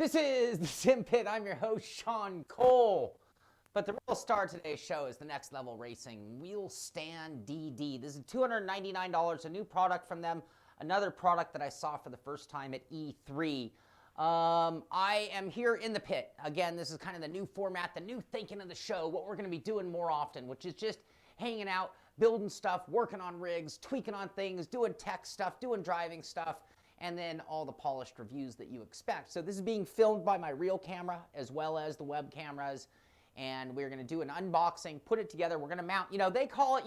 This is the Sim Pit. I'm your host, Sean Cole. But the real star of today's show is the Next Level Racing Wheel Stand DD. This is $299, a new product from them, another product that I saw for the first time at E3. I am here in the pit. Again, this is kind of the new format, the new thinking of the show, what we're going to be doing more often, which is just hanging out, building stuff, working on rigs, tweaking on things, doing tech stuff, doing driving stuff, and then all the polished reviews that you expect. So this is being filmed by my real camera as well as the web cameras, and we're going to do an unboxing, put it together. We're going to mount, they call it,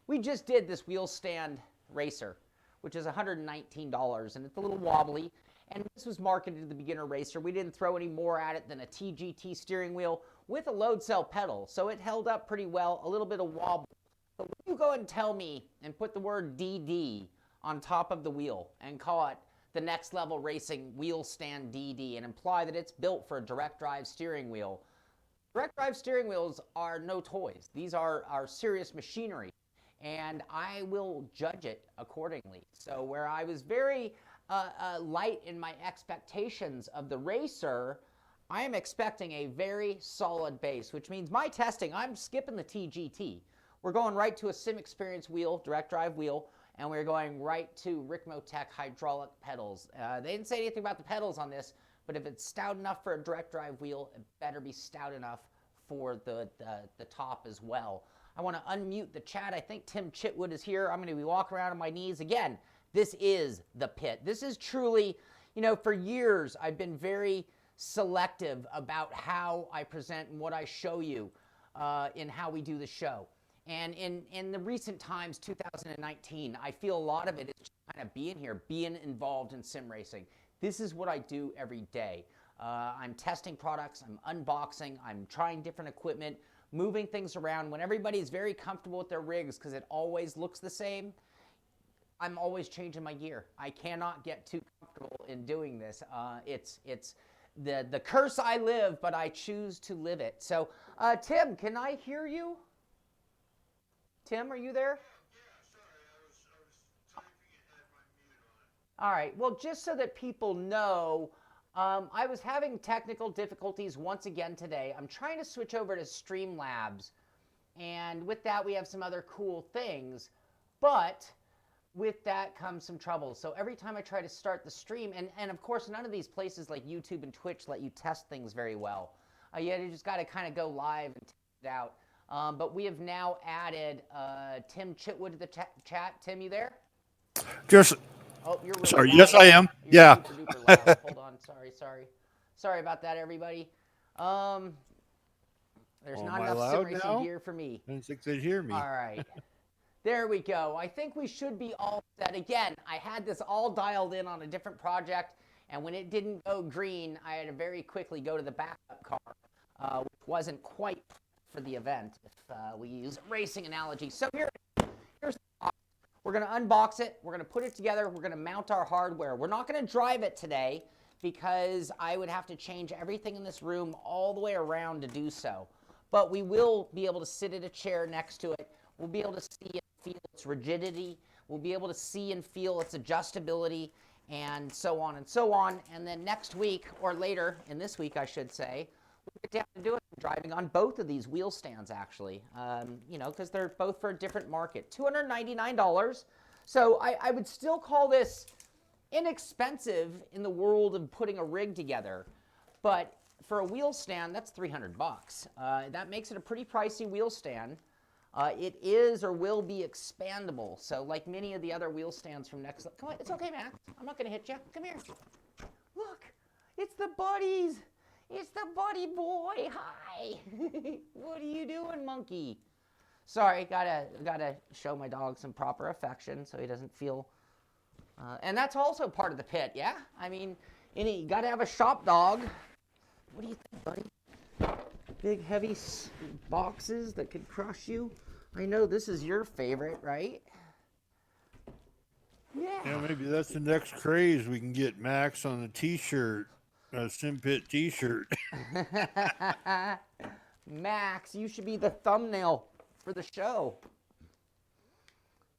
we just did this wheel stand racer, which is $119, and it's a little wobbly, and this was marketed to the beginner racer. We didn't throw any more at it than a TGT steering wheel with a load cell pedal, so it held up pretty well, a little bit of wobble. But when you go and tell me and put the word DD on top of the wheel and call it the Next Level Racing Wheel Stand DD and imply that it's built for a direct drive steering wheel. Direct drive steering wheels are no toys. These are serious machinery, and I will judge it accordingly. So where I was very light in my expectations of the racer, I am expecting a very solid base, which means my testing, I'm skipping the TGT. We're going right to a Sim Experience wheel, direct drive wheel, and we're going right to Ricmotech hydraulic pedals. They didn't say anything about the pedals on this, but if it's stout enough for a direct drive wheel, it better be stout enough for the top as well. I want to unmute the chat. I think Tim Chitwood is here. I'm going to be walking around on my knees. Again, this is the pit. This is truly, for years I've been very selective about how I present and what I show you in how we do the show. And in the recent times, 2019, I feel a lot of it is just kind of being here, being involved in sim racing. This is what I do every day. I'm testing products, I'm unboxing, I'm trying different equipment, moving things around. When everybody's very comfortable with their rigs because it always looks the same, I'm always changing my gear. I cannot get too comfortable in doing this. It's the curse I live, but I choose to live it. So, Tim, can I hear you? Tim, are you there? Yeah, sorry, I was typing and had my mute on. All right. Well, just so that people know, I was having technical difficulties once again today. I'm trying to switch over to Streamlabs, and with that, we have some other cool things. But with that comes some trouble. So every time I try to start the stream, and of course, none of these places like YouTube and Twitch let you test things very well. You just got to kind of go live and test it out. But we have now added Tim Chitwood to the chat. Tim, you there? Just Oh, you're really sorry. loud. Yes, I am. You're Yeah. super duper loud. Hold on. Sorry about that, everybody. There's Oh, not am I enough sim loud racing now? gear for me. I didn't think they'd hear me. All right. There we go. I think we should be all set. Again, I had this all dialed in on a different project, and when it didn't go green, I had to very quickly go to the backup car, which wasn't quite for the event, if we use a racing analogy. So here's the box. We're going to unbox it. We're going to put it together. We're going to mount our hardware. We're not going to drive it today because I would have to change everything in this room all the way around to do so. But we will be able to sit at a chair next to it. We'll be able to see and feel its rigidity. We'll be able to see and feel its adjustability, and so on and so on. And then next week, or later in this week, I should say, we'll get down to doing driving on both of these wheel stands, actually, because they're both for a different market. $299. So I would still call this inexpensive in the world of putting a rig together, but for a wheel stand, that's $300. That makes it a pretty pricey wheel stand. It is or will be expandable. So like many of the other wheel stands from Next Level. Come on, it's okay, Max. I'm not going to hit you. Come here. Look, it's the buddies. It's the buddy boy. Hi. What are you doing, monkey? Sorry, gotta show my dog some proper affection so he doesn't feel. And that's also part of the pit, yeah? I mean, you gotta have a shop dog. What do you think, buddy? Big, heavy boxes that could crush you. I know this is your favorite, right? Yeah, maybe that's the next craze. We can get Max on a T-shirt, a Sim Pit T-shirt. Max, you should be the thumbnail for the show.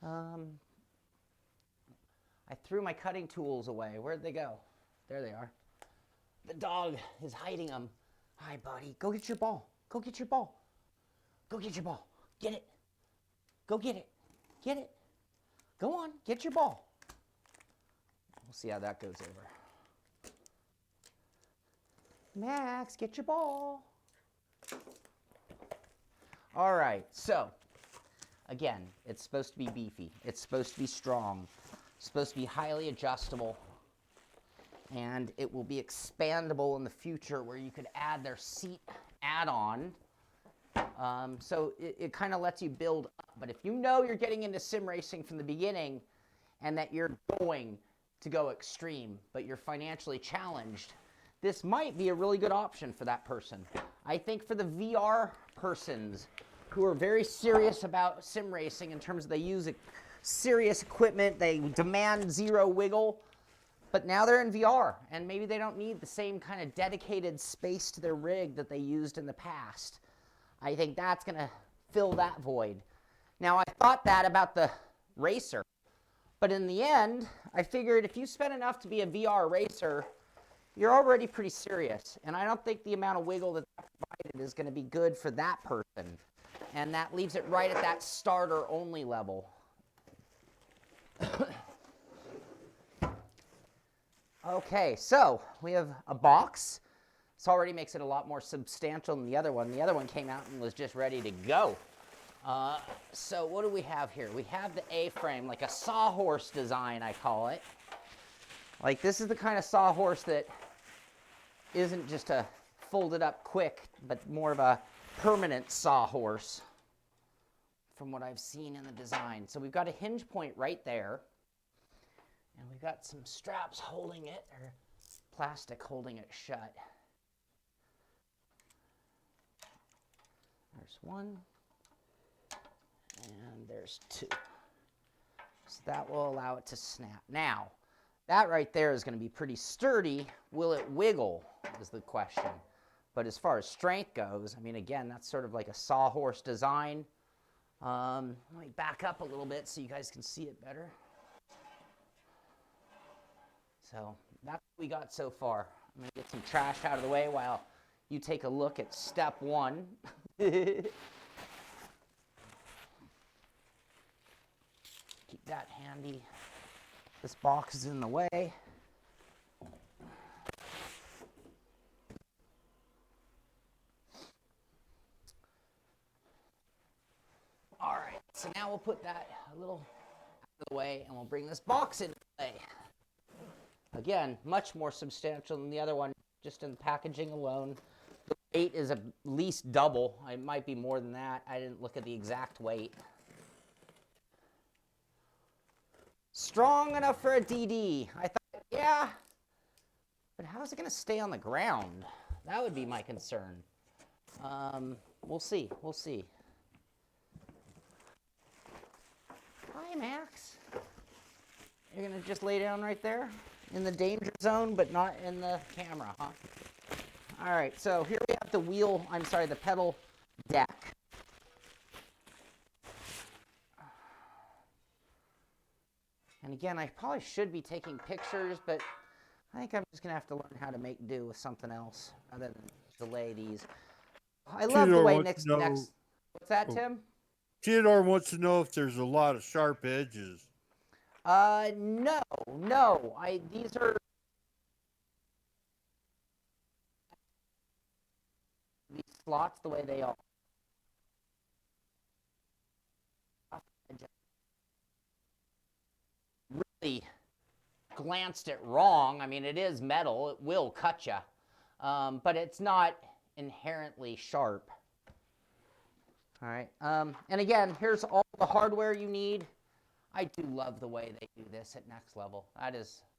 I threw my cutting tools away. Where'd they go? There they are. The dog is hiding them. Hi, buddy. Go get your ball. Go get your ball. Go get your ball. Get it. Go get it. Get it. Go on. Get your ball. We'll see how that goes over. Max, get your ball. All right, so again, it's supposed to be beefy. It's supposed to be strong. It's supposed to be highly adjustable. And it will be expandable in the future where you could add their seat add-on. So it kind of lets you build up. But if you know you're getting into sim racing from the beginning and that you're going to go extreme, but you're financially challenged, this might be a really good option for that person. I think for the VR persons who are very serious about sim racing in terms of they use serious equipment, they demand zero wiggle, but now they're in VR, and maybe they don't need the same kind of dedicated space to their rig that they used in the past. I think that's going to fill that void. Now, I thought that about the racer, but in the end, I figured if you spend enough to be a VR racer, you're already pretty serious, and I don't think the amount of wiggle that provided is going to be good for that person, and that leaves it right at that starter-only level. Okay, so we have a box. This already makes it a lot more substantial than the other one. The other one came out and was just ready to go. So what do we have here? We have the A-frame, like a sawhorse design, I call it. Like this is the kind of sawhorse that isn't just a folded up quick, but more of a permanent sawhorse from what I've seen in the design. So we've got a hinge point right there. And we've got some straps holding it, or plastic holding it shut. There's one, and there's two. So that will allow it to snap. Now, that right there is going to be pretty sturdy. Will it wiggle, is the question. But as far as strength goes, I mean, again, that's sort of like a sawhorse design. Let me back up a little bit so you guys can see it better. So that's what we got so far. I'm going to get some trash out of the way while you take a look at step one. Keep that handy. This box is in the way. All right, so now we'll put that a little out of the way and we'll bring this box into play. Again, much more substantial than the other one, just in the packaging alone. The weight is at least double. It might be more than that. I didn't look at the exact weight. Strong enough for a DD. I thought, yeah, but how's it going to stay on the ground? That would be my concern. We'll see. We'll see. Hi, Max. You're going to just lay down right there? In the danger zone, but not in the camera, huh? All right, so here we have the pedal deck. And again, I probably should be taking pictures, but I think I'm just gonna have to learn how to make do with something else other than delay these. I love the way next. What's that, Tim? Theodore wants to know if there's a lot of sharp edges. No. These are these slots the way they are. Really glanced it wrong. I mean, it is metal. It will cut you, but it's not inherently sharp. All right. And again, here's all the hardware you need. I do love the way they do this at Next Level.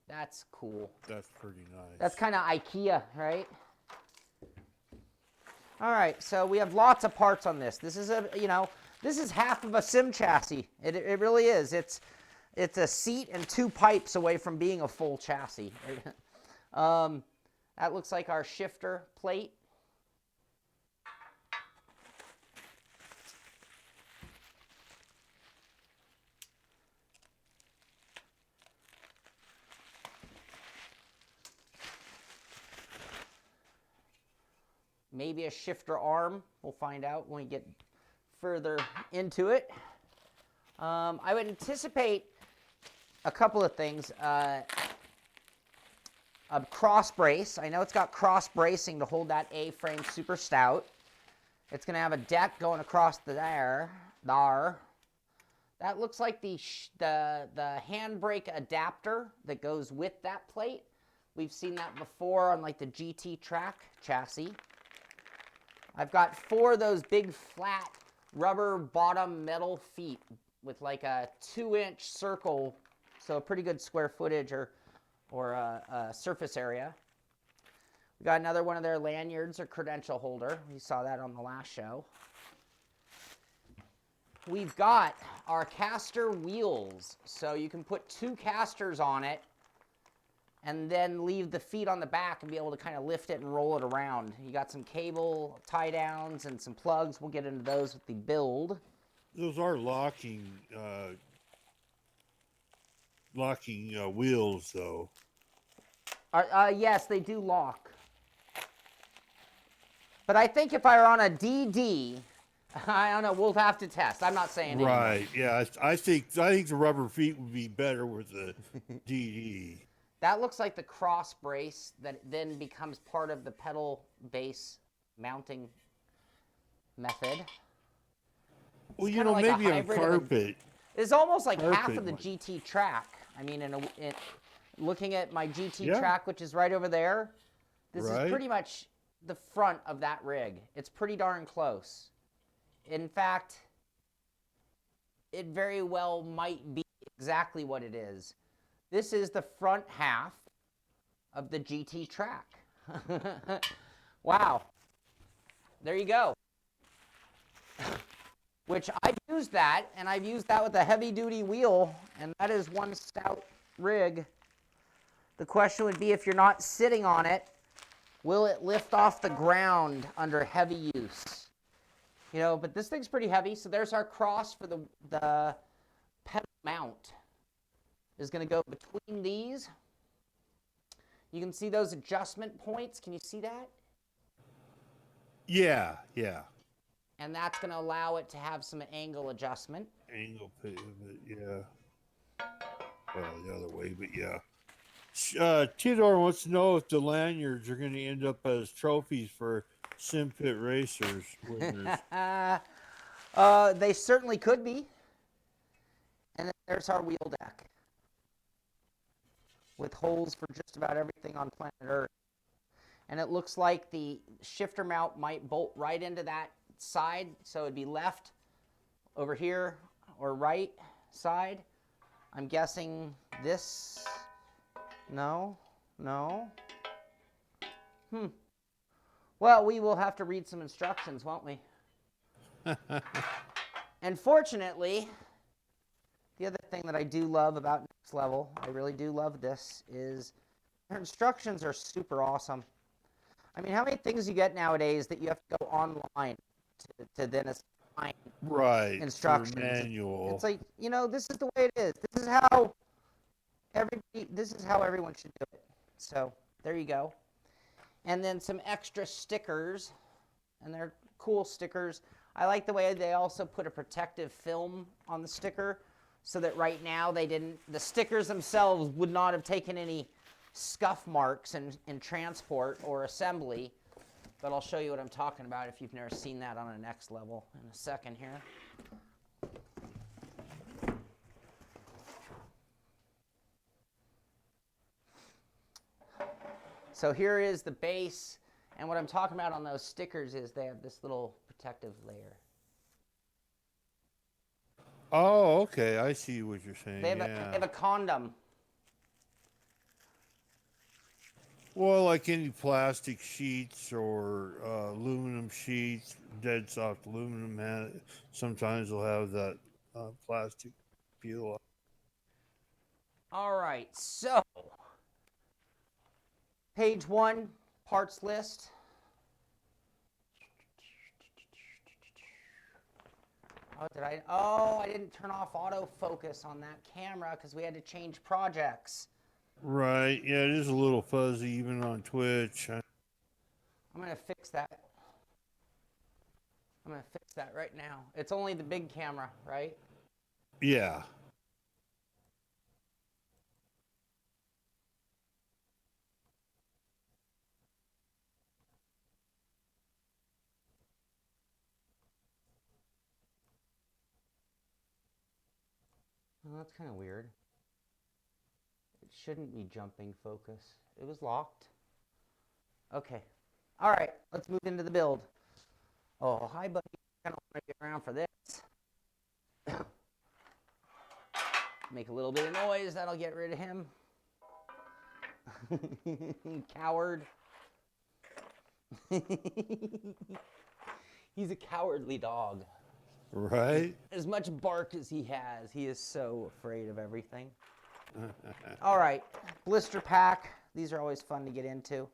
That's cool. That's pretty nice. That's kind of IKEA, right? All right, so we have lots of parts on this. This is this is half of a sim chassis. It really is. It's a seat and two pipes away from being a full chassis. That looks like our shifter plate. maybe a shifter arm. We'll find out when we get further into it. I would anticipate a couple of things. A cross brace. I know it's got cross bracing to hold that A-frame super stout. It's going to have a deck going across there. That looks like the handbrake adapter that goes with that plate. We've seen that before on like the GT track chassis. I've got 4 of those big flat rubber bottom metal feet with like a 2-inch circle, so a pretty good square footage or a surface area. We got another one of their lanyards or credential holder. We saw that on the last show. We've got our caster wheels, so you can put 2 casters on it and then leave the feet on the back and be able to kind of lift it and roll it around. You got some cable tie downs and some plugs. We'll get into those with the build. Those are locking wheels, though. Yes, they do lock. But I think if I were on a DD, I don't know, we'll have to test. I'm not saying anything. Right, yeah. I think the rubber feet would be better with the DD. That looks like the cross brace that then becomes part of the pedal base mounting method. Well, It's you know, kinda like a maybe on hybrid of a- carpet. It's almost like half Carpet of the might- GT track. I mean, looking at my GT Yeah. track, which is right over there, this Right. is pretty much the front of that rig. It's pretty darn close. In fact, it very well might be exactly what it is. This is the front half of the GT track. Wow. There you go. Which I've used that, and I've used that with a heavy-duty wheel, and that is one stout rig. The question would be, if you're not sitting on it, will it lift off the ground under heavy use? You know, but this thing's pretty heavy, so there's our cross for the pedal mount. Is going to go between these. You can see those adjustment points. Can you see that? Yeah. And that's going to allow it to have some angle adjustment. Angle pivot, yeah. Well, the other way, but yeah. Theodore wants to know if the lanyards are going to end up as trophies for SimPit Racers winners. They certainly could be. And then there's our wheel deck with holes for just about everything on planet Earth. And it looks like the shifter mount might bolt right into that side, so it'd be left over here or right side. I'm guessing this. No. Well, we will have to read some instructions, won't we? And fortunately, the other thing that I do love about Next Level, I really do love this, is their instructions are super awesome. I mean, how many things you get nowadays that you have to go online to then assign Right. instructions? Manual. It's like, you know, this is the way it is. This is how everyone should do it. So there you go. And then some extra stickers, and they're cool stickers. I like the way they also put a protective film on the sticker, so that right now the stickers themselves would not have taken any scuff marks in transport or assembly, but I'll show you what I'm talking about if you've never seen that on a Next Level in a second here. So here is the base, and what I'm talking about on those stickers is they have this little protective layer. Oh, okay. I see what you're saying. They have a condom. Well, like any plastic sheets or aluminum sheets, dead soft aluminum, sometimes they'll have that plastic peel off. All right, so page 1, parts list. I didn't turn off autofocus on that camera because we had to change projects. Right. Yeah, it is a little fuzzy even on Twitch. I'm going to fix that. I'm going to fix that right now. It's only the big camera, right? Yeah. Oh, that's kind of weird. It shouldn't be jumping focus. It was locked. Okay. All right, let's move into the build. Oh, hi, buddy. I don't want to get around for this. Make a little bit of noise. That'll get rid of him. Coward. He's a cowardly dog. Right? As much bark as he has, he is so afraid of everything. All right, blister pack. These are always fun to get into.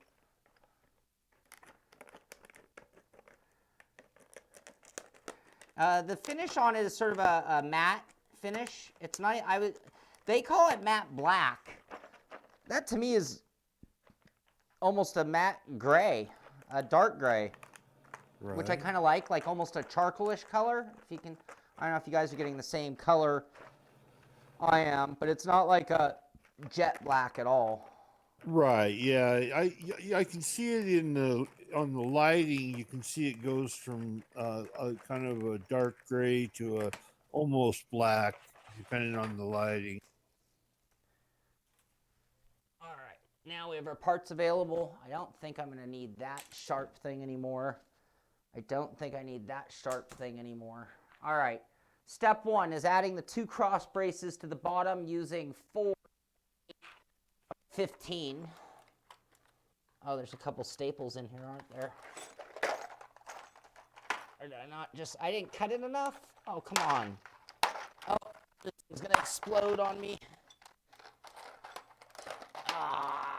The finish on it is sort of a matte finish. It's not. They call it matte black. That to me is almost a matte gray, a dark gray, Right. which I kind of like almost a charcoalish color. If you can, I don't know if you guys are getting the same color I am, but it's not like a jet black at all. Right. Yeah. I can see it on the lighting. You can see it goes from a kind of a dark gray to a almost black, depending on the lighting. All right, now we have our parts available. I don't think I'm gonna need that sharp thing anymore. I don't think I need that sharp thing anymore. All right, step one is adding the 2 cross braces to the bottom using 4/15. Oh, there's a couple staples in here, aren't there? Or did I not just, I didn't cut it enough? Oh, come on. Oh, this thing's gonna explode on me. Ah.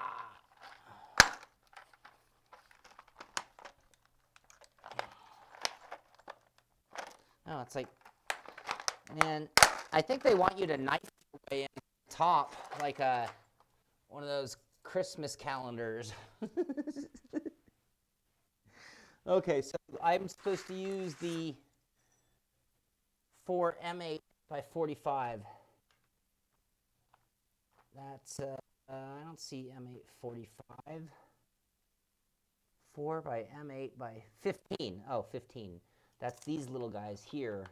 Oh, it's like, man, I think they want you to knife your way in the top like one of those Christmas calendars. Okay, so I'm supposed to use the 4 M8 by 45. That's, I don't see M8 45. 4 by M8 by 15. Oh, 15. That's these little guys here.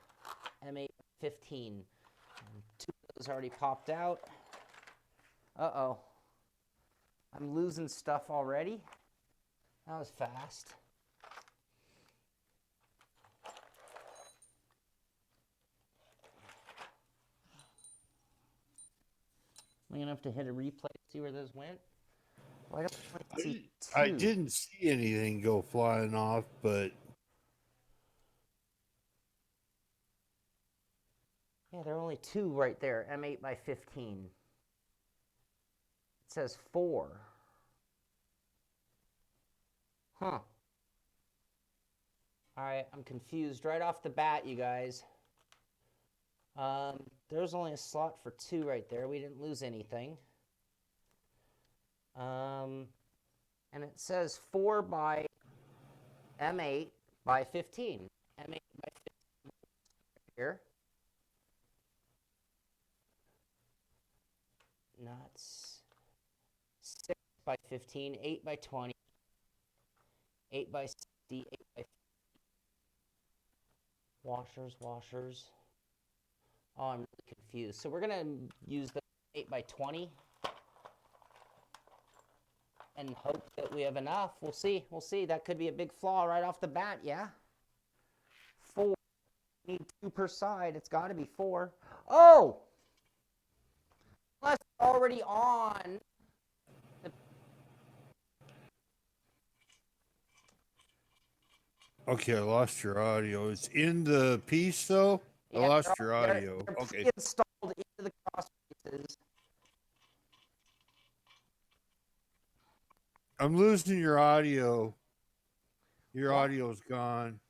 M8 15. And 2 of those already popped out. Uh-oh. I'm losing stuff already. That was fast. I'm going to have to hit a replay to see where those went. Why don't I see 2? I didn't see anything go flying off, but Yeah, there are only 2 right there, M8 by 15. It says 4. Huh. All right, I'm confused right off the bat, you guys. There's only a slot for 2 right there. We didn't lose anything. And it says 4 by M8 by 15. M8 by 15 here. Not 6 by 15, 8 by 20, 8 by 60, 8 by 50. Washers. Oh, I'm really confused. So we're going to use the 8 by 20 and hope that we have enough. We'll see. That could be a big flaw right off the bat, yeah? 4. Need 2 per side. It's got to be 4. Oh! Unless it's already on. okay, I lost your audio. It's in the piece, though? I lost your audio. They're Okay. installed into the cross pieces. I'm losing your audio. Your audio's gone.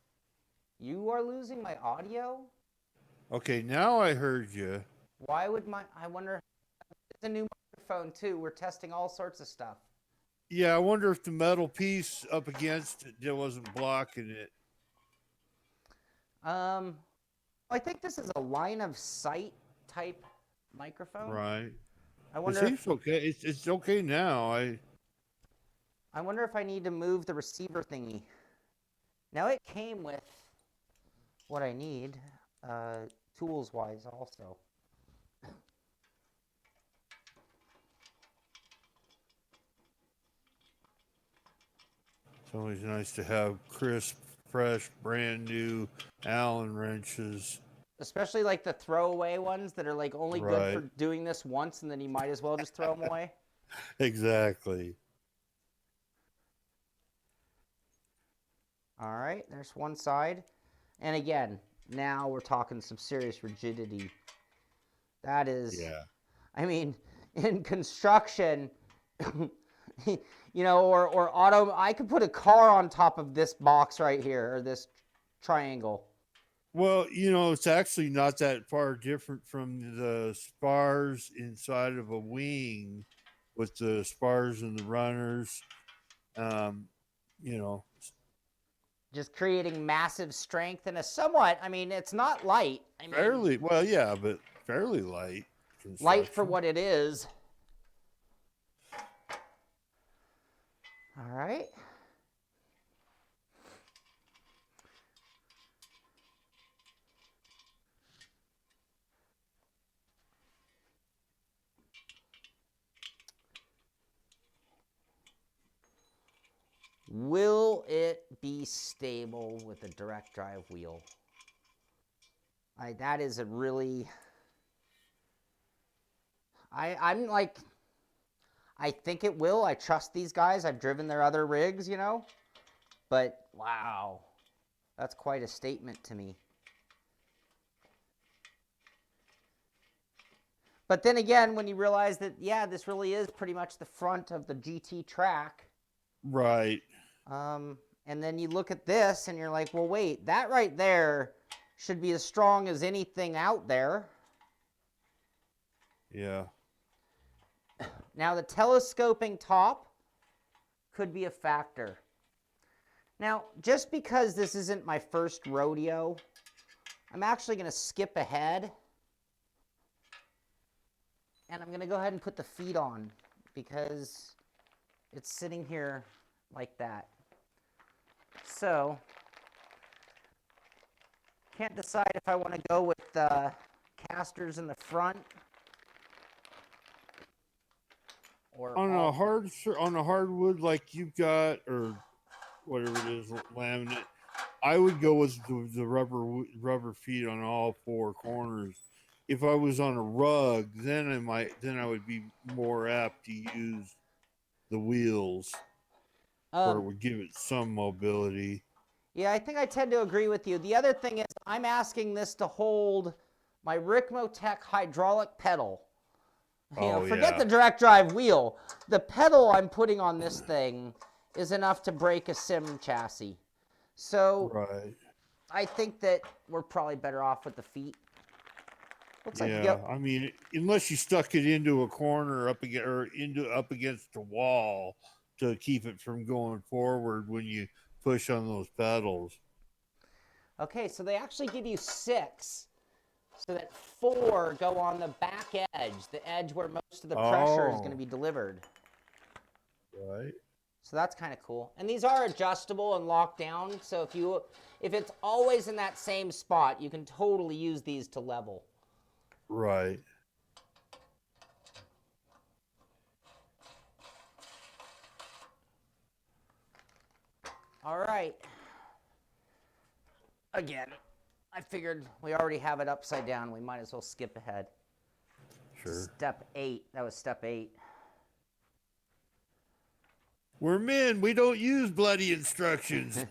You are losing my audio? Okay, now I heard you. Why would I wonder, it's a new microphone too. We're testing all sorts of stuff. Yeah, I wonder if the metal piece up against it wasn't blocking it. I think this is a line of sight type microphone. Right. I It wonder seems okay. It's okay now. I wonder if I need to move the receiver thingy. Now it came with what I need, tools wise also. It's always nice to have crisp, fresh, brand new Allen wrenches. Especially like the throwaway ones that are like only good for Right. doing this once and then you might as well just throw them away. Exactly. All right, there's one side. And again, now we're talking some serious rigidity. That is, Yeah. I mean, in construction, or auto, I could put a car on top of this box right here, or this triangle. Well, it's actually not that far different from the spars inside of a wing with the spars and the runners. Um, you know, Just creating massive strength and a somewhat, I mean, it's not light. I mean, fairly, well, yeah, but fairly light light for construction. what it is. All right. Will it be stable with a direct drive wheel? That is a really. I'm like, I think it will. I trust these guys. I've driven their other rigs, But wow, that's quite a statement to me. But then again, when you realize that, yeah, this really is pretty much the front of the GT track. Right. And then you look at this and you're like, well, wait, that right there should be as strong as anything out there. Yeah. Now, the telescoping top could be a factor. Now, just because this isn't my first rodeo, I'm actually going to skip ahead. And I'm going to go ahead and put the feet on because it's sitting here like that. So, can't decide if I want to go with casters in the front or On a hardwood like you've got, or whatever it is, laminate, I would go with the rubber feet on all four corners. If I was on a rug, then I would be more apt to use the wheels, where it would give it some mobility. Yeah, I think I tend to agree with you. The other thing is I'm asking this to hold my Ricmotech hydraulic pedal. Forget the direct drive wheel. The pedal I'm putting on this thing is enough to break a sim chassis. So Right. I think that we're probably better off with the feet. Looks like Yeah, I mean, unless you stuck it into a corner up against a wall to keep it from going forward when you push on those pedals. Okay, so they actually give you 6, so that 4 go on the back edge, the edge where most of the pressure is going to be delivered. Right. So that's kind of cool. And these are adjustable and locked down, so if it's always in that same spot, you can totally use these to level. Right. All right. Again, I figured we already have it upside down. We might as well skip ahead. Sure. Step 8. That was step 8. We're men. We don't use bloody instructions.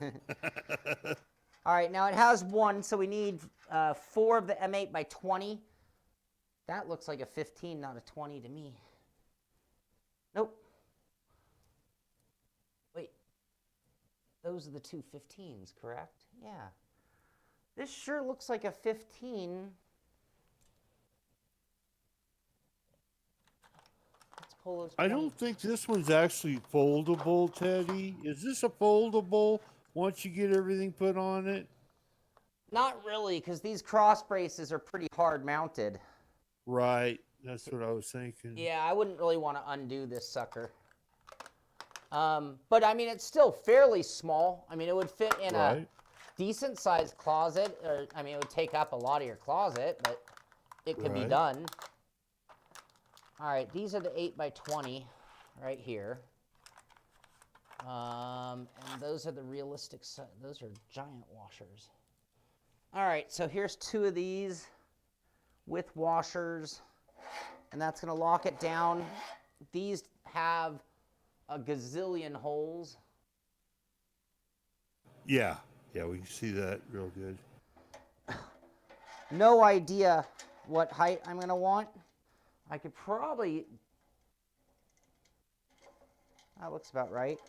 All right, now it has 1, so we need 4 of the M8 by 20. That looks like a 15, not a 20 to me. Nope. Wait. Those are the two 15s, correct? Yeah. This sure looks like a 15. Let's pull those 20. I don't think this one's actually foldable, Teddy. Is this a foldable once you get everything put on it? Not really, because these cross braces are pretty hard mounted. Right. That's what I was thinking. Yeah, I wouldn't really want to undo this sucker. But I mean, it's still fairly small. I mean, it would fit in a Right. decent sized closet. Or, I mean, it would take up a lot of your closet, but it could be Right. done. All right, these are the 8x20 right here. And those are the realistic, those are giant washers. All right, so here's 2 of these with washers, and that's gonna lock it down. These have a gazillion holes. Yeah. Yeah, we can see that real good. No idea what height I'm gonna want. I could probably, that looks about right.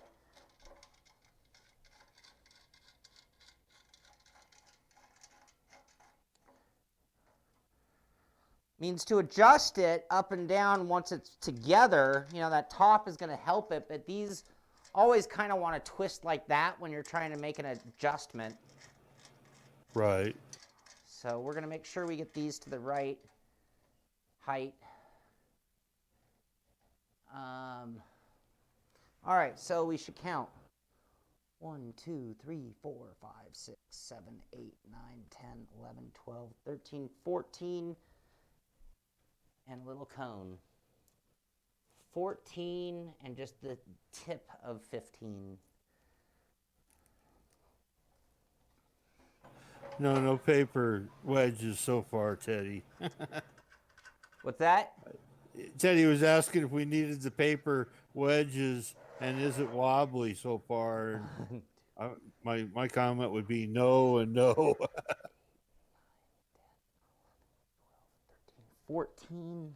Means to adjust it up and down once it's together, you know, that top is gonna help it, but these always kind of want to twist like that when you're trying to make an adjustment. Right. So we're going to make sure we get these to the right height. All right, so we should count. 1, 2, 3, 4, 5, 6, 7, 8, 9, 10, 11, 12, 13, 14, and a little cone. 14 and just the tip of 15. No paper wedges so far, Teddy. What's that? Teddy was asking if we needed the paper wedges, and is it wobbly so far? And my comment would be no and no. 14,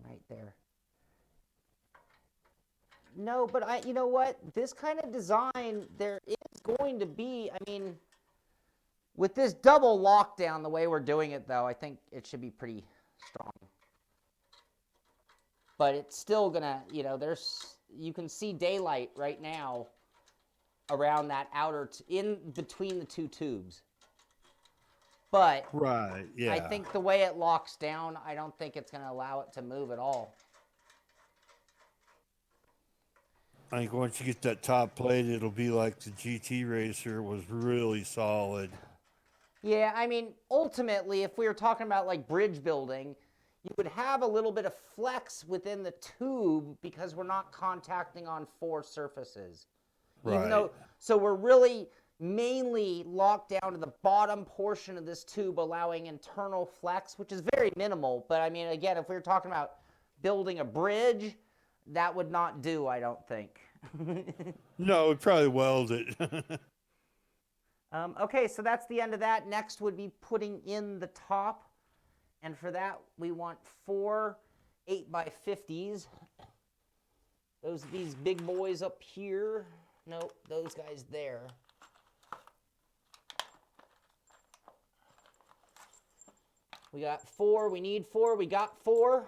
right there. No, but you know what? This kind of design, there is going to be, I mean, with this double lockdown, the way we're doing it, though, I think it should be pretty strong. But it's still gonna, you know, you can see daylight right now around that outer, in between the 2 tubes. But Right, yeah. I think the way it locks down, I don't think it's gonna allow it to move at all. I think once you get that top plate, it'll be like the GT Racer was really solid. Yeah, I mean, ultimately, if we were talking about like bridge building, you would have a little bit of flex within the tube because we're not contacting on 4 surfaces. Right. So we're really mainly locked down to the bottom portion of this tube, allowing internal flex, which is very minimal. But I mean, again, if we were talking about building a bridge, that would not do, I don't think. No, we'd probably weld it. Okay, so that's the end of that. Next would be putting in the top. And for that, we want 4 8x50s. These big boys up here. Nope, those guys there. We got 4. We need 4. We got 4.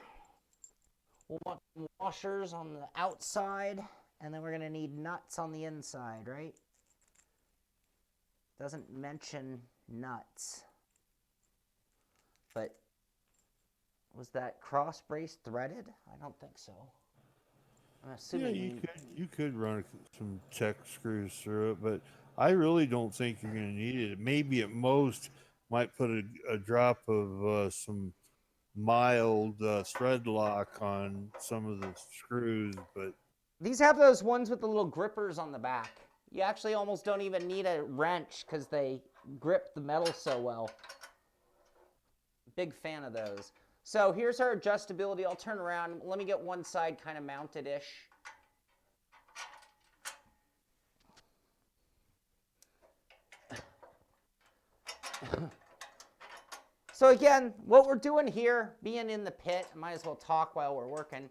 We'll want washers on the outside. And then we're going to need nuts on the inside, right? Doesn't mention nuts. But was that cross brace threaded? I don't think so. I'm Yeah, assuming you could run some check screws through it, but I really don't think you're going to need it. Maybe at most might put a drop of some mild thread lock on some of the screws, but these have those ones with the little grippers on the back. You actually almost don't even need a wrench because they grip the metal so well. Big fan of those. So here's our adjustability. I'll turn around. Let me get one side kind of mounted-ish. So again, what we're doing here, being in the pit, I might as well talk while we're working.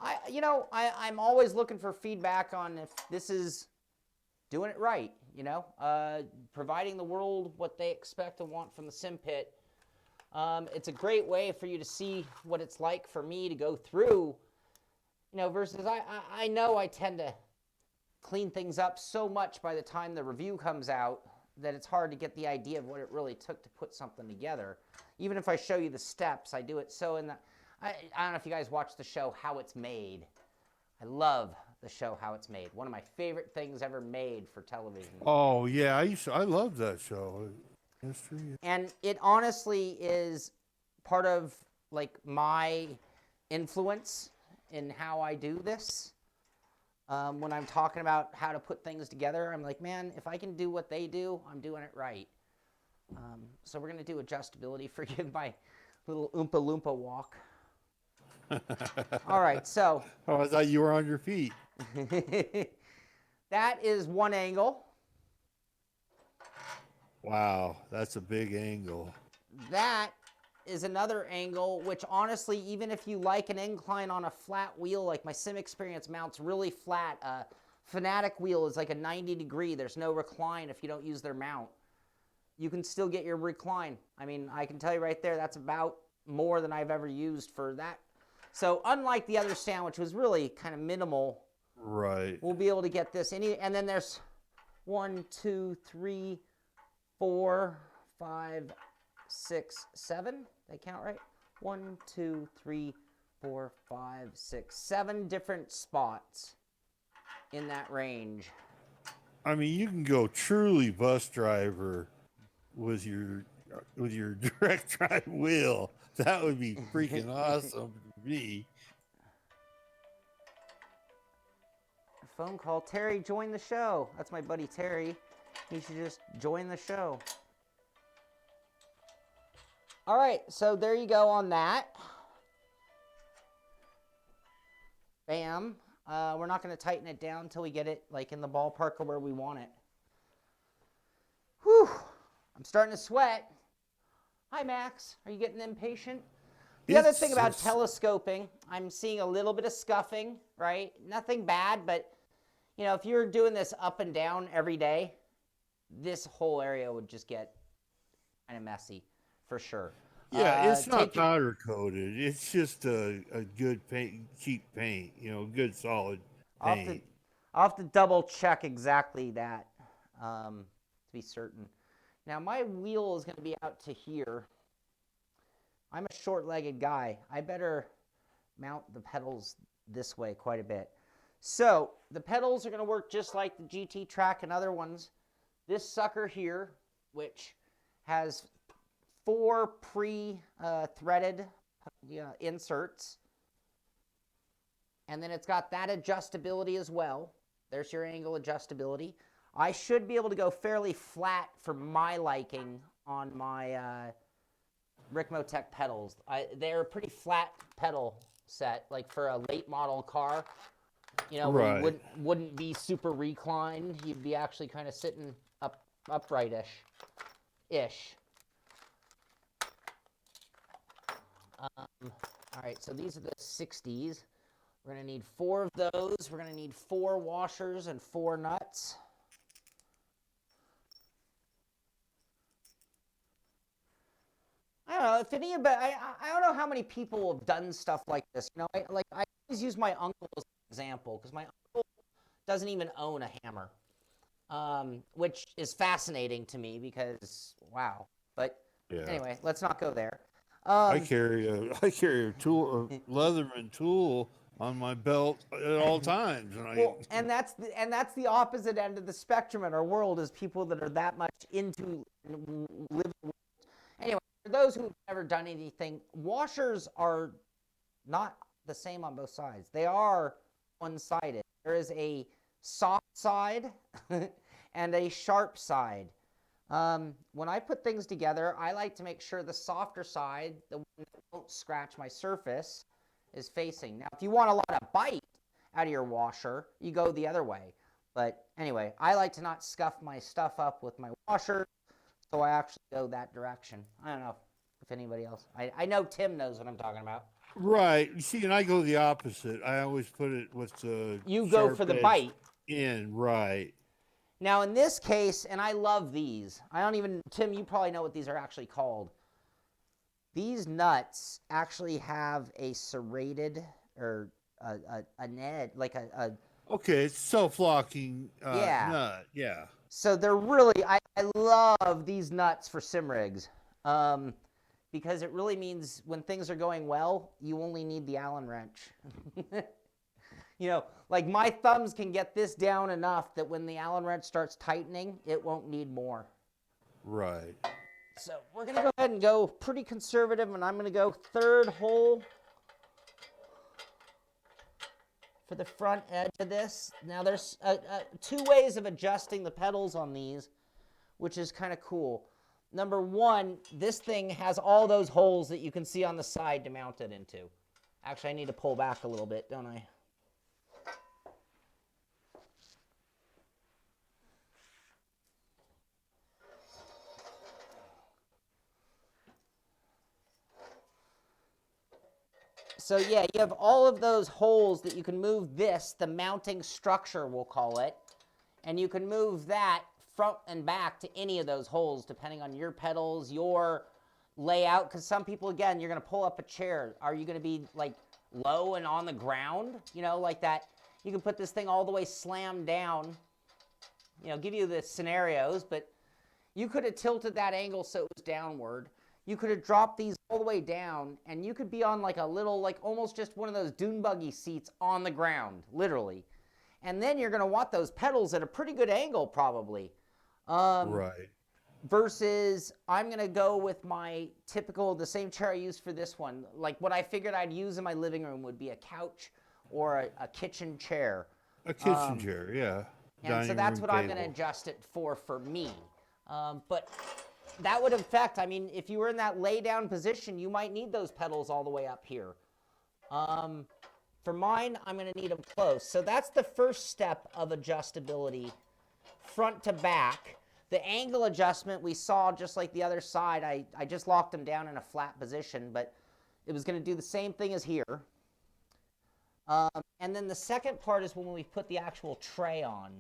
I'm always looking for feedback on if this is doing it right, providing the world what they expect and want from the sim pit. It's a great way for you to see what it's like for me to go through, versus I know I tend to clean things up so much by the time the review comes out that it's hard to get the idea of what it really took to put something together. Even if I show you the steps, I do it so in the, I don't know if you guys watch the show How It's Made. I love the show How It's Made. One of my favorite things ever made for television. Oh yeah, I love that show. History. And it honestly is part of like my influence in how I do this. When I'm talking about how to put things together, I'm like, man, if I can do what they do, I'm doing it right. So we're going to do adjustability. Forgive my little Oompa Loompa walk. All right, so. Oh, I thought you were on your feet. That is one angle. Wow, that's a big angle. That is another angle, which honestly, even if you like an incline on a flat wheel, like my Sim Experience mounts really flat, Fanatic wheel is like a 90 degree. There's no recline if you don't use their mount. You can still get your recline. I mean, I can tell you right there, that's about more than I've ever used for that. So unlike the other stand, which was really kind of minimal, right, we'll be able to get this. And then there's 1, 2, 3, 4, 5, 6, 7. Did I count right? 1, 2, 3, 4, 5, 6, 7 different spots in that range. I mean, you can go truly bus driver with your direct drive wheel. That would be freaking awesome to me. Phone call. Terry, join the show. That's my buddy Terry. He should just join the show. All right, so there you go on that. Bam. We're not going to tighten it down until we get it like in the ballpark of where we want it. Whew. I'm starting to sweat. Hi, Max. Are you getting impatient? The other thing about telescoping, I'm seeing a little bit of scuffing, right? Nothing bad, but you know, if you're doing this up and down every day, this whole area would just get kind of messy, for sure. Yeah, it's not powder coated. It's just a good paint, cheap paint. You know, good solid paint. I'll have to double check exactly that to be certain. Now my wheel is going to be out to here. I'm a short-legged guy. I better mount the pedals this way quite a bit. So the pedals are going to work just like the GT Track and other ones. This sucker here, which has 4 pre-threaded inserts. And then it's got that adjustability as well. There's your angle adjustability. I should be able to go fairly flat for my liking on my Ricmotech pedals. They're a pretty flat pedal set, like for a late model car. You know, right. where you wouldn't be super reclined. You'd be actually kind of sitting upright-ish. All right, so these are the 60s. We're going to need 4 of those. We're going to need 4 washers and 4 nuts. I don't know if any of I don't know how many people have done stuff like this. You know, I always use my uncle as an example because my uncle doesn't even own a hammer, which is fascinating to me because wow. But anyway, let's not go there. I carry a tool, a Leatherman tool on my belt at all times. And that's the opposite end of the spectrum in our world is people that are that much into living. Anyway, for those who've never done anything, washers are not the same on both sides. They are one-sided. There is a soft side and a sharp side. When I put things together, I like to make sure the softer side, the one that won't scratch my surface, is facing. Now, if you want a lot of bite out of your washer, you go the other way. But anyway, I like to not scuff my stuff up with my washer, so I actually go that direction. I don't know if anybody else. I know Tim knows what I'm talking about. Right. You see, and I go the opposite. I always put it with the You go for the bite. In, right. Now, in this case, and I love these. Tim, you probably know what these are actually called. These nuts actually have a serrated or a ned, like a Okay, it's self-locking Yeah. nut. Yeah. So they're really, I love these nuts for sim rigs, because it really means when things are going well, you only need the Allen wrench. You know, like my thumbs can get this down enough that when the Allen wrench starts tightening, it won't need more. Right. So we're going to go ahead and go pretty conservative, and I'm going to go third hole for the front edge of this. Now there's two ways of adjusting the pedals on these, which is kind of cool. Number one, this thing has all those holes that you can see on the side to mount it into. Actually, I need to pull back a little bit, don't I? So yeah, you have all of those holes that you can move this, the mounting structure we'll call it, and you can move that front and back to any of those holes depending on your pedals, your layout, because some people, again, you're going to pull up a chair. Are you going to be like low and on the ground, you know, like that? You can put this thing all the way slammed down, you know, give you the scenarios, but you could have tilted that angle so it was downward. You could have dropped these all the way down, and you could be on like a little, like almost just one of those dune buggy seats on the ground, literally. And then you're going to want those pedals at a pretty good angle, probably. Right. Versus, I'm going to go with my typical, the same chair I used for this one. Like what I figured I'd use in my living room would be a couch or a kitchen chair. A kitchen chair, yeah. And so Dining that's room what I'm going to table. adjust it for me. But that would affect, I mean, if you were in that lay down position, you might need those pedals all the way up here. For mine, I'm going to need them close. So that's the first step of adjustability, front to back. The angle adjustment we saw just like the other side, I just locked them down in a flat position, but it was going to do the same thing as here. And then the second part is when we put the actual tray on.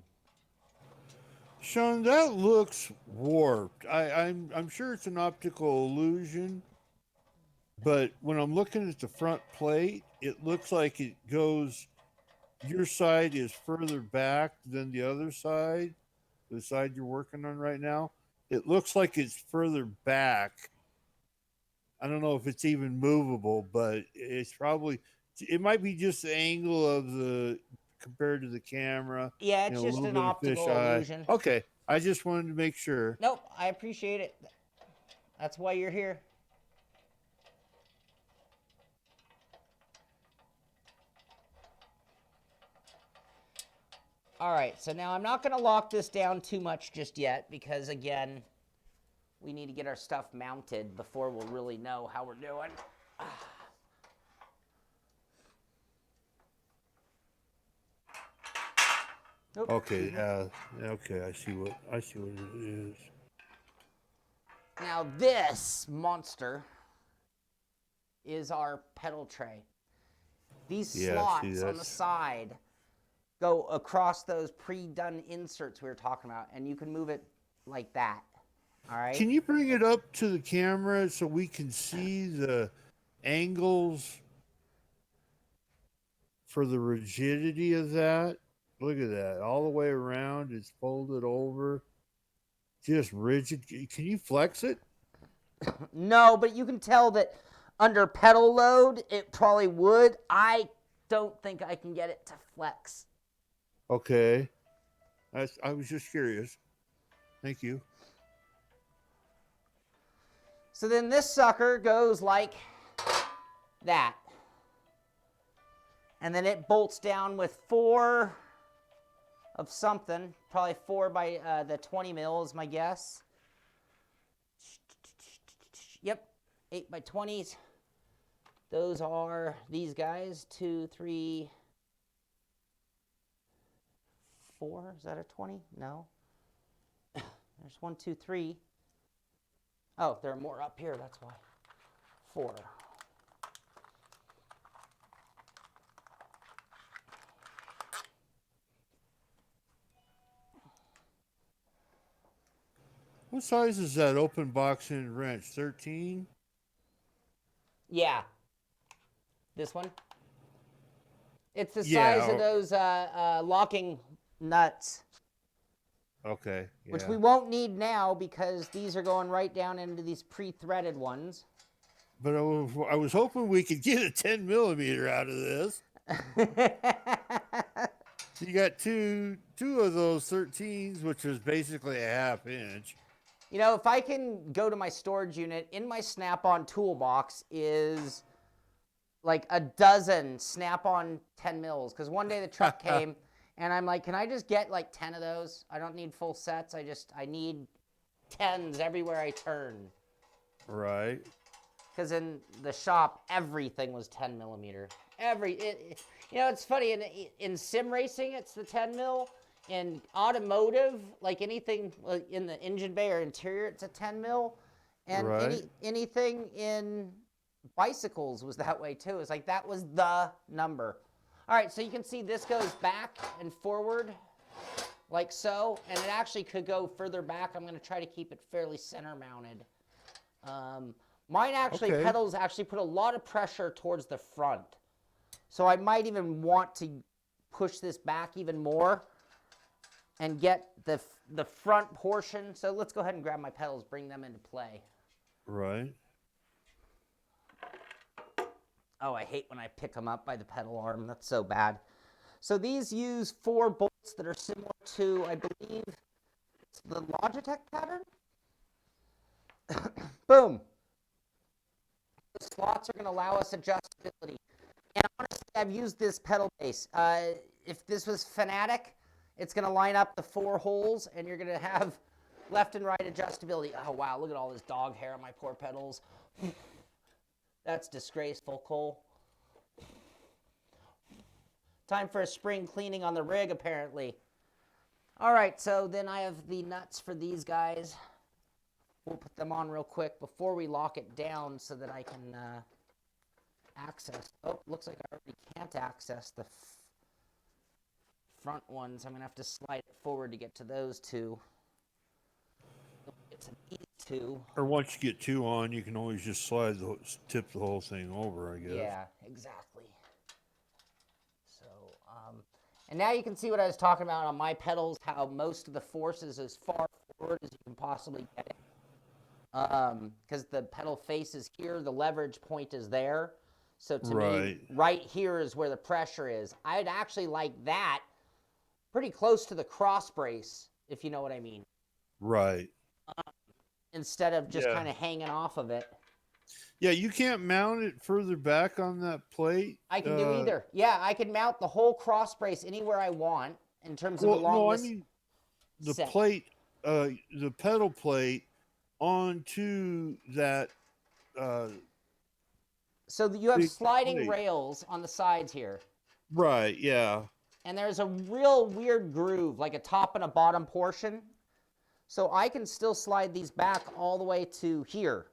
Sean, that looks warped. I'm sure it's an optical illusion, but when I'm looking at the front plate, it looks like it goes. Your side is further back than the other side, the side you're working on right now. It looks like it's further back. I don't know if it's even movable, but it's probably. It might be just the angle of the compared to the camera. Yeah, You it's know, a just little an bit of optical fisheye. illusion. Okay, I just wanted to make sure. Nope, I appreciate it. That's why you're here. All right, so now I'm not going to lock this down too much just yet because, again, we need to get our stuff mounted before we'll really know how we're doing. Oops, Okay, excuse me. okay, I see what it is. Now this monster is our pedal tray. These Yeah, see slots on the side go across those pre-done inserts we were talking about, and you can move it like that. All right. Can you bring it up to the camera so we can see the angles for the rigidity of that? Look at that. All the way around, it's folded over. Just rigid. Can you flex it? No, but you can tell that under pedal load, it probably would. I don't think I can get it to flex. Okay. I was just curious. Thank you. So then this sucker goes like that. And then it bolts down with 4 of something, probably 4 by the 20 mil is my guess. Yep, 8 by 20s. Those are these guys, 2, 3, 4. Is that a 20? No. There's 1, 2, 3. Oh, there are more up here, that's why. 4. What size is that open box end wrench? 13? Yeah. This one? It's the Yeah, size of those locking nuts, okay. which Yeah. we won't need now because these are going right down into these pre-threaded ones. But I was hoping we could get a 10 millimeter out of this. You got two of those 13s, which is basically a half inch. You know, if I can go to my storage unit, in my Snap-on toolbox is like a dozen Snap-on 10 mils. Because one day the truck came and I'm like, can I just get like 10 of those? I don't need full sets. I need 10s everywhere I turn. Right. Because in the shop, everything was 10 millimeter. You know, it's funny, in sim racing, it's the 10 mil. In automotive, like anything in the engine bay or interior, it's a 10 mil. And Right. anything in bicycles was that way too. It's like that was the number. All right, so you can see this goes back and forward like so, and it actually could go further back. I'm going to try to keep it fairly center mounted. Mine actually, Okay. pedals actually put a lot of pressure towards the front. So I might even want to push this back even more and get the front portion. So let's go ahead and grab my pedals, bring them into play. Right. Oh, I hate when I pick them up by the pedal arm. That's so bad. So these use 4 bolts that are similar to, I believe, it's the Logitech pattern. Boom. The slots are going to allow us adjustability. And honestly, I've used this pedal base. If this was Fanatic, it's going to line up the 4 holes, and you're going to have left and right adjustability. Oh, wow, look at all this dog hair on my poor pedals. That's disgraceful, Cole. Time for a spring cleaning on the rig, apparently. All right, so then I have the nuts for these guys. We'll put them on real quick before we lock it down so that I can access. Oh, looks like I already can't access the front ones. I'm going to have to slide it forward to get to those 2. It's an E2. Or once you get 2 on, you can always just tip the whole thing over, I guess. Yeah, exactly. So, and now you can see what I was talking about on my pedals, how most of the force is as far forward as you can possibly get it. Because the pedal face is here, the leverage point is there. So to me, right here is where the pressure is. I'd actually like that pretty close to the cross brace, if you know what I mean. Right. Instead of just kind of hanging off of it. Yeah, you can't mount it further back on that plate. I can do either. Yeah, I can mount the whole cross brace anywhere I want in terms of along this. No, I mean the plate, the pedal plate onto that. So you have sliding rails on the sides here. Right. Yeah. And there's a real weird groove, like a top and a bottom portion. So I can still slide these back all the way to here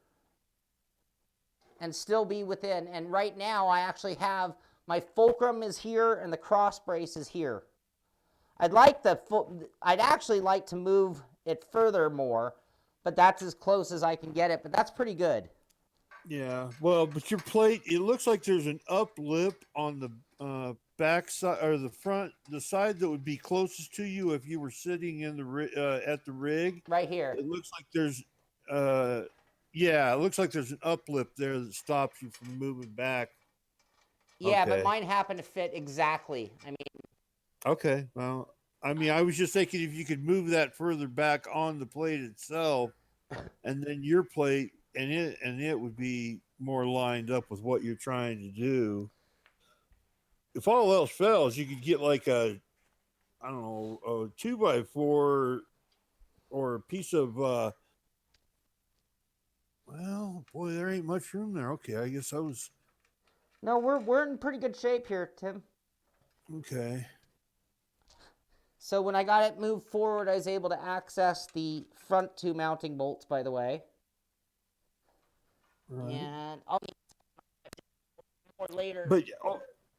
and still be within. And right now I actually have my fulcrum is here and the cross brace is here. I'd actually like to move it further more, but that's as close as I can get it. But that's pretty good. Yeah. Well, but your plate, it looks like there's an up lip on the back side or the side that would be closest to you if you were sitting in the at the rig. Right here. It looks like there's it looks like there's an up lip there that stops you from moving back. Yeah, but mine happened to fit exactly. I mean. Okay. Well, I mean, I was just thinking if you could move that further back on the plate itself, and then your plate and it would be more lined up with what you're trying to do. If all else fails, you could get like a 2x4 or a piece of well, boy, there ain't much room there. Okay, I guess I was. No, we're in pretty good shape here, Tim. Okay. So when I got it moved forward, I was able to access the front 2 mounting bolts, by the way. Right. And I'll get more later. But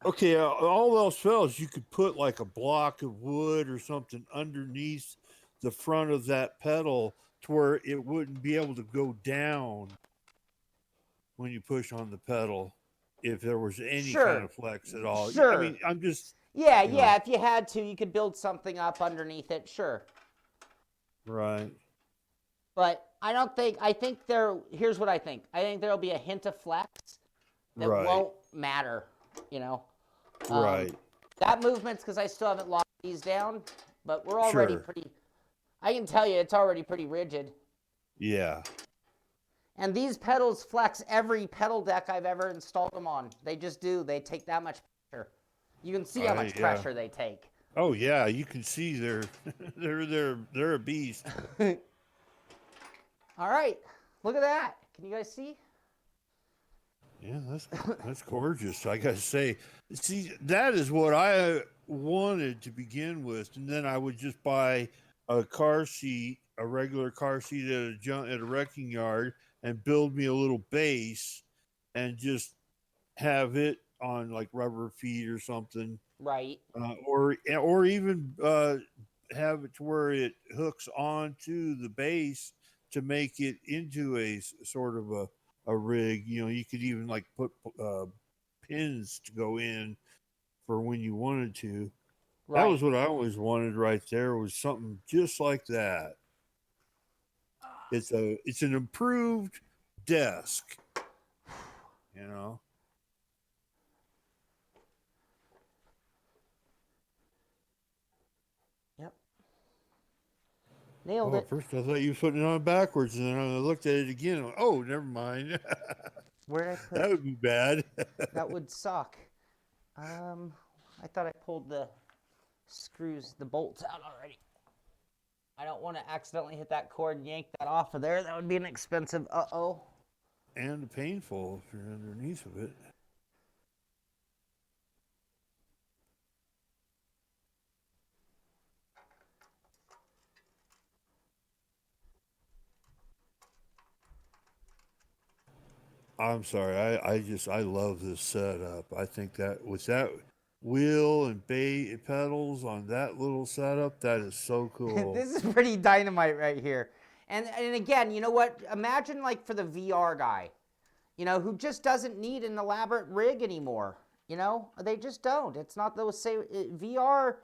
okay, all else fails, you could put like a block of wood or something underneath the front of that pedal to where it wouldn't be able to go down when you push on the pedal. if there was any kind Sure. of flex at all. I Sure. mean, I'm just, Yeah, you know, yeah. If you had to, you could build something up underneath it. Sure. right, But I don't think. I think there. Here's what I think. I think there'll be a hint of flex that right, won't matter. You know. Um, right. that movement's because I still haven't locked these down, but we're already Sure. pretty. I can tell you, it's already pretty rigid. Yeah. And these pedals flex every pedal deck I've ever installed them on. They just do. They take that much pressure. You can see how much Yeah. pressure they take. Oh yeah, you can see they're they're a beast. All right, look at that. Can you guys see? Yeah, that's gorgeous. I gotta say, see, that is what I wanted to begin with, and then I would just buy a car seat, a regular car seat at a wrecking yard, and build me a little base, and just have it on like rubber feet or something, Right. or even have it to where it hooks onto the base to make it into sort of a rig. You know, you could even like put pins to go in for when you wanted to. That Right. was what I always wanted right there, was something just like that. It's an improved desk, you know. Yep. Nailed Oh, at it. first I thought you were putting it on backwards, and then I looked at it again. And went, oh, never mind. Where did I put? That would be bad. That would suck. I thought I pulled the screws, the bolts out already. I don't want to accidentally hit that cord and yank that off of there. That would be an expensive. Uh-oh. And painful if you're underneath of it. I'm sorry. I love this setup. I think that with that wheel and bay pedals on that little setup, that is so cool. This is pretty dynamite right here. And again, you know what? Imagine like for the VR guy, you know, who just doesn't need an elaborate rig anymore. You know, they just don't. It's not those say VR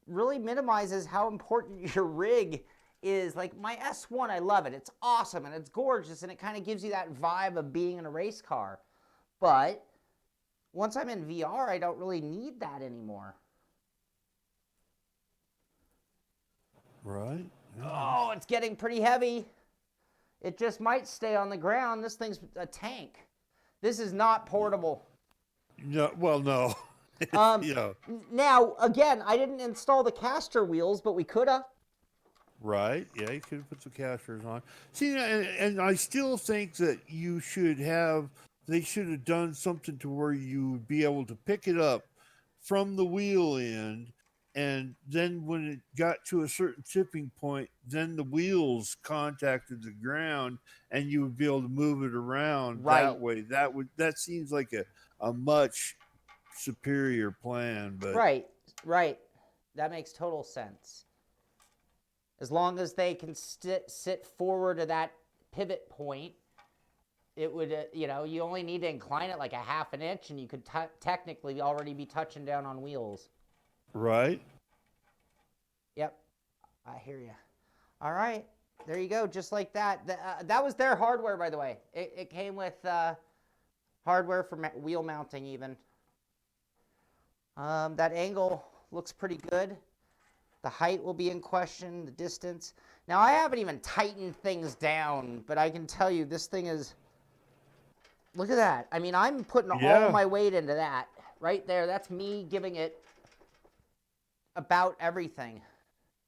really minimizes how important your rig is. Like my S1, I love it. It's awesome and it's gorgeous and it kind of gives you that vibe of being in a race car. But once I'm in VR, I don't really need that anymore. Right? Yeah. Oh, it's getting pretty heavy. It just might stay on the ground. This thing's a tank. This is not portable. No, well, no. Um, You know, Now, again, I didn't install the caster wheels, but we could have. right? Yeah, you could have put some casters on. See, and I still think that they should have done something to where you would be able to pick it up from the wheel end, and then when it got to a certain tipping point, then the wheels contacted the ground, and you would be able to move it around Right, that way. That seems like a much superior plan, but right, right. That makes total sense. As long as they can sit forward of that pivot point, it would, you know, you only need to incline it like a half an inch and you could technically already be touching down on wheels. right. Yep, I hear you. All right, there you go, just like that. That was their hardware, by the way. It came with hardware for wheel mounting even. That angle looks pretty good. The height will be in question, the distance. Now, I haven't even tightened things down, but I can tell you this thing is, look at that. I mean, I'm putting all Yeah, my weight into that. Right there, that's me giving it about everything.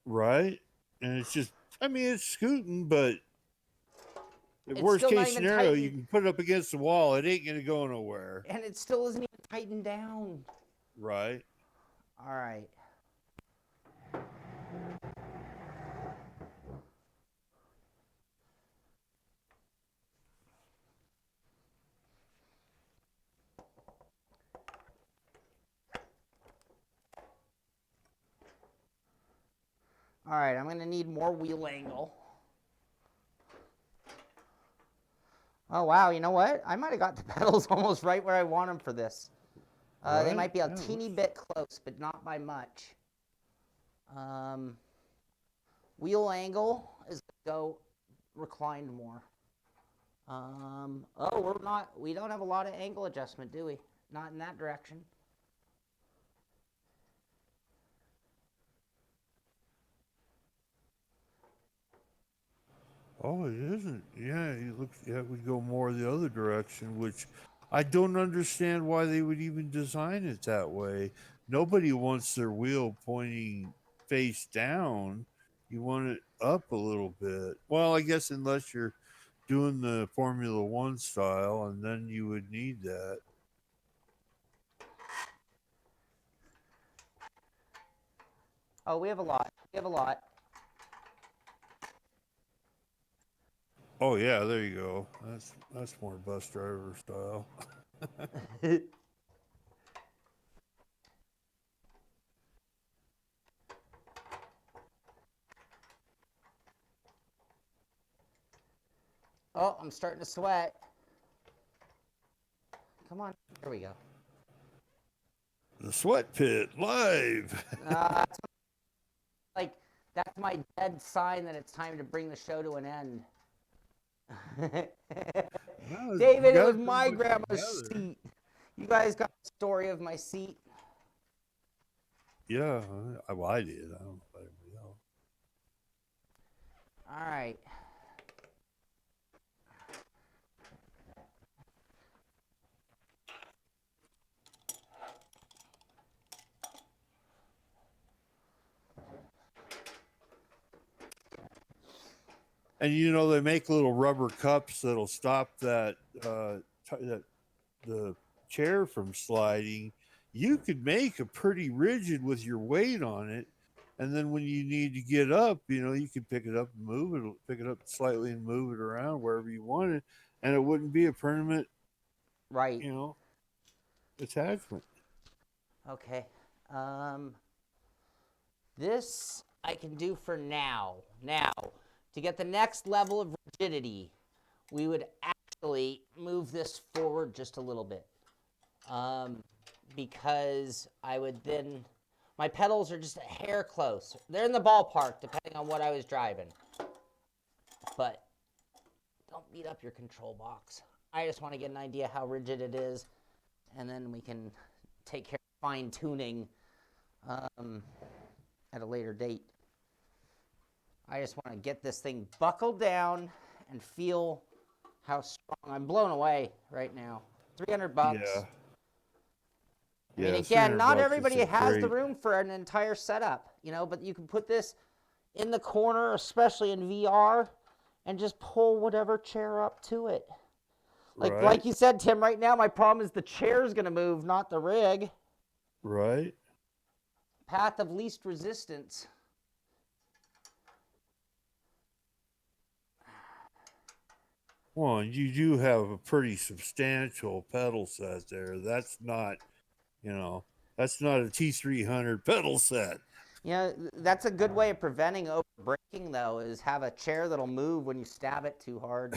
right. And it's just, I mean, it's scooting, but It's worst still not case even scenario, you tightened, can put it up against the wall. It ain't gonna go nowhere. and it still isn't even tightened down. Right. All right. All right, I'm going to need more wheel angle. Oh, wow. You know what? I might have got the pedals almost right where I want them for this. They Right? might be a Yeah, it teeny looks- bit close, but not by much. Um, wheel angle is going to go reclined more. Oh, we don't have a lot of angle adjustment, do we? Not in that direction. Oh, it isn't. Yeah, it looks. Yeah, it would go more the other direction, which I don't understand why they would even design it that way. Nobody wants their wheel pointing face down. You want it up a little bit. Well, I guess unless you're doing the Formula One style, and then you would need that. Oh, we have a lot. We have a lot. Oh yeah, there you go. That's more bus driver style. Oh, I'm starting to sweat. Come on. There we go. The sweat pit live. That's like that's my dead sign that it's time to bring the show to an end. Well, you David, it got was it pretty my much grandma's together. seat. You guys got the story of my seat? Yeah, well, I did. I don't know about everybody else. All right. And you know they make little rubber cups that'll stop that the chair from sliding. You could make a pretty rigid with your weight on it, and then when you need to get up, you could pick it up and move it, pick it up slightly and move it around wherever you wanted, and it wouldn't be a permanent, Right. you know, attachment. Okay. Um, this I can do for now. Now, to get the next level of rigidity, we would actually move this forward just a little bit. Because I would then, my pedals are just a hair close. They're in the ballpark depending on what I was driving. But don't beat up your control box. I just want to get an idea how rigid it is, and then we can take care of fine tuning at a later date. I just want to get this thing buckled down and feel how strong. I'm blown away right now. $300. Yeah, I mean, yeah. again, not $300 is everybody a has the great. room for an entire setup, but you can put this in the corner, especially in VR, and just pull whatever chair up to it. Like Right, you said, Tim, right now my problem is the chair's going to move, not the rig. right. Path of least resistance. Well, and you do have a pretty substantial pedal set there. You know, that's not a T300 pedal set. That's a good way of preventing overbraking, though, is have a chair that'll move when you stab it too hard.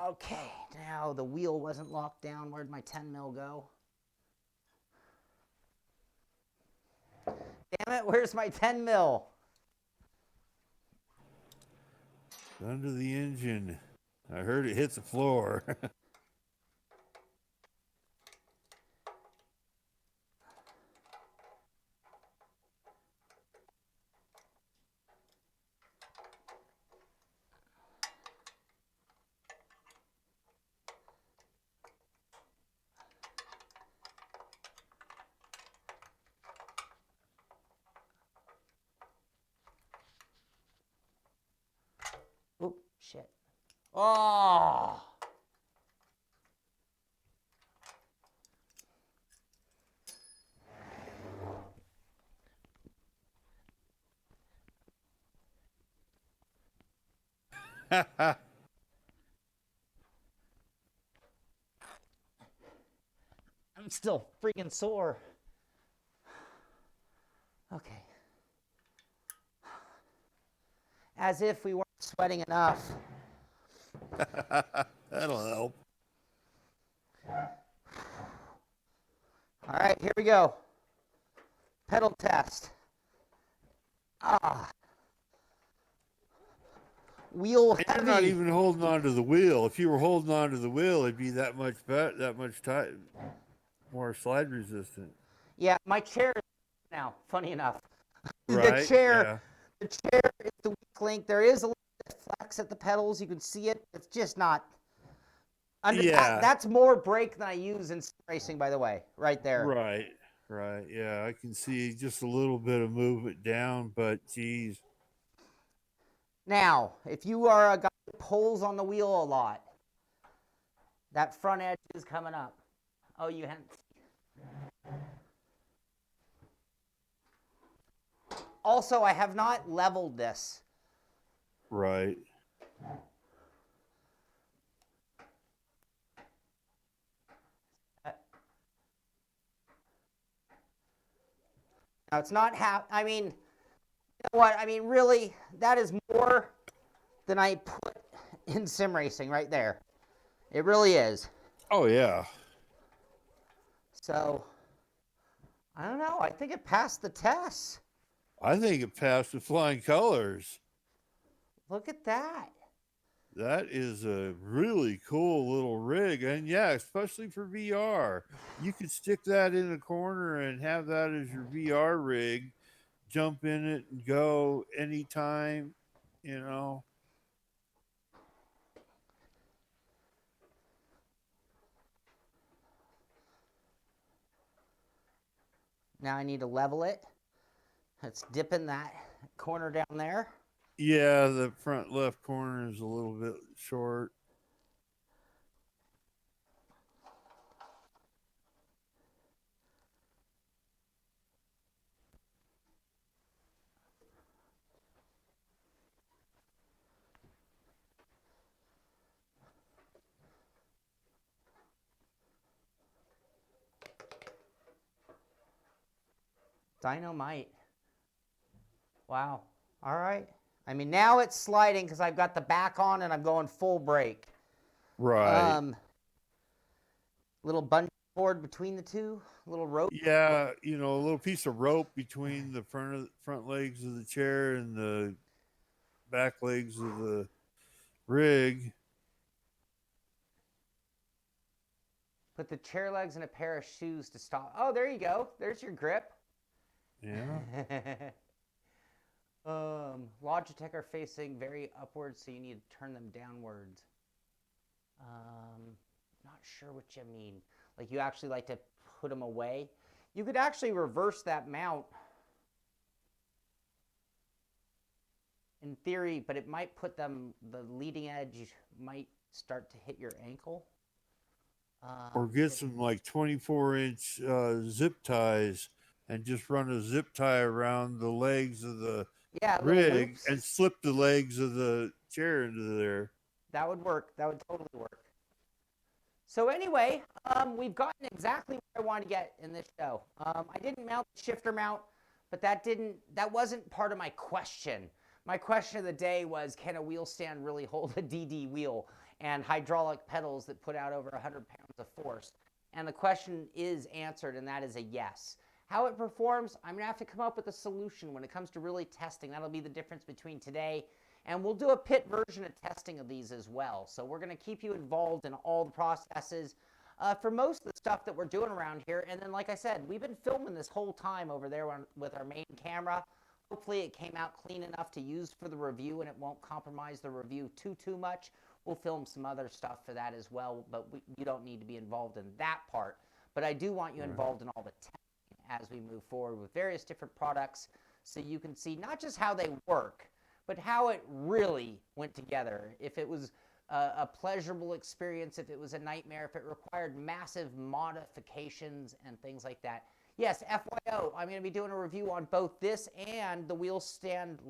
Okay, now the wheel wasn't locked down. Where'd my 10 mil go? Damn it, where's my 10 mil? Under the engine. I heard it hit the floor. Oop, shit. Oh! I'm still freaking sore. Okay. As if we weren't sweating enough. That'll help. All right, here we go. Pedal test. Wheel And heavy. you're not even holding on to the wheel. If you were holding on to the wheel, it'd be that much better, that much more slide resistant. Yeah, my chair is now, funny enough. Right? The chair is the weak link. There is a little bit of flex at the pedals. You can see it. It's just not. That's more brake than I use in racing, by the way, right there. Right. Right. Yeah, I can see just a little bit of movement down, but geez. Now, if you are a guy that pulls on the wheel a lot, that front edge is coming up. Oh, you hadn't. Also, I have not leveled this. Right. Now, it's not I mean, you know what? I mean, really, that is more than I put in sim racing right there. It really is. Oh yeah. So, I don't know. I think it passed the test. I think it passed with flying colors. Look at that. That is a really cool little rig. And yeah, especially for VR. You could stick that in a corner and have that as your VR rig, jump in it and go anytime, you know. Now I need to level it. Let's dip in that corner down there. Yeah, the front left corner is a little bit short. Dynamite. Wow. All right. I mean, now it's sliding because I've got the back on and I'm going full brake. Right. Little bungee cord between the two, little rope. Yeah, you know, a little piece of rope between the front legs of the chair and the back legs of the rig. Put the chair legs in a pair of shoes to stop. Oh, there you go. There's your grip. Yeah. Logitech are facing very upwards, so you need to turn them downwards. Not sure what you mean. Like you actually like to put them away. You could actually reverse that mount in theory, but it might put them, the leading edge might start to hit your ankle. Or get some like 24-inch zip ties and just run a zip tie around the legs of the rig and slip the legs of the chair into there. That would work. That would totally work. So anyway, we've gotten exactly what I wanted to get in this show. I didn't mount the shifter mount, but that wasn't part of my question. My question of the day was, can a wheel stand really hold a DD wheel and hydraulic pedals that put out over 100 pounds of force? And the question is answered, and that is a yes. How it performs, I'm going to have to come up with a solution when it comes to really testing. That'll be the difference between today. And we'll do a pit version of testing of these as well. So we're going to keep you involved in all the processes for most of the stuff that we're doing around here. And then, like I said, we've been filming this whole time over there with our main camera. Hopefully it came out clean enough to use for the review and it won't compromise the review too much. We'll film some other stuff for that as well, but you don't need to be involved in that part. But I do want you involved in all the testing as we move forward with various different products so you can see not just how they work, but how it really went together. If it was a pleasurable experience, if it was a nightmare, if it required massive modifications and things like that. Yes, FYO, I'm going to be doing a review on both this and the wheel stand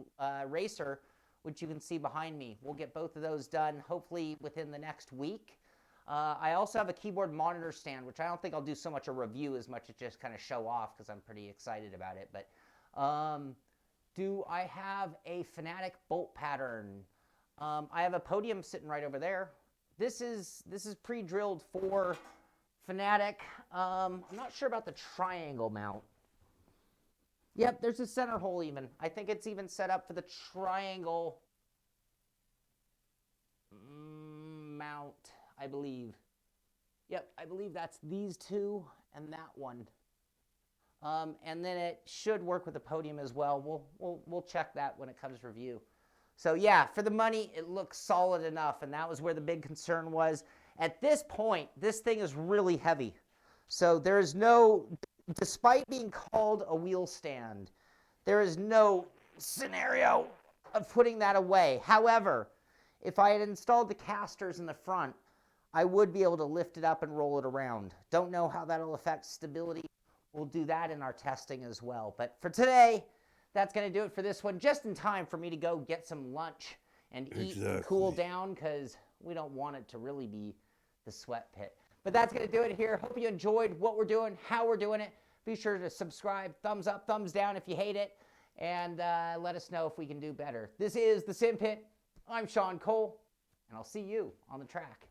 racer, which you can see behind me. We'll get both of those done hopefully within the next week. I also have a keyboard monitor stand, which I don't think I'll do so much a review as much as just kind of show off because I'm pretty excited about it. But do I have a Fanatic bolt pattern? I have a podium sitting right over there. This is pre-drilled for Fanatic. I'm not sure about the triangle mount. Yep, there's a center hole even. I think it's even set up for the triangle mount, I believe. Yep, I believe that's these two and that one. And then it should work with the podium as well. We'll check that when it comes review. So yeah, for the money, it looks solid enough, and that was where the big concern was. At this point, this thing is really heavy. So there is no, despite being called a wheel stand, there is no scenario of putting that away. However, if I had installed the casters in the front, I would be able to lift it up and roll it around. Don't know how that'll affect stability. We'll do that in our testing as well. But for today, that's going to do it for this one, just in time for me to go get some lunch and eat and cool down, because we don't want it to really be the sweat pit. But that's going to do it here. Hope you enjoyed what we're doing, how we're doing it. Be sure to subscribe, thumbs up, thumbs down if you hate it, and let us know if we can do better. This is The Sim Pit. I'm Sean Cole, and I'll see you on the track.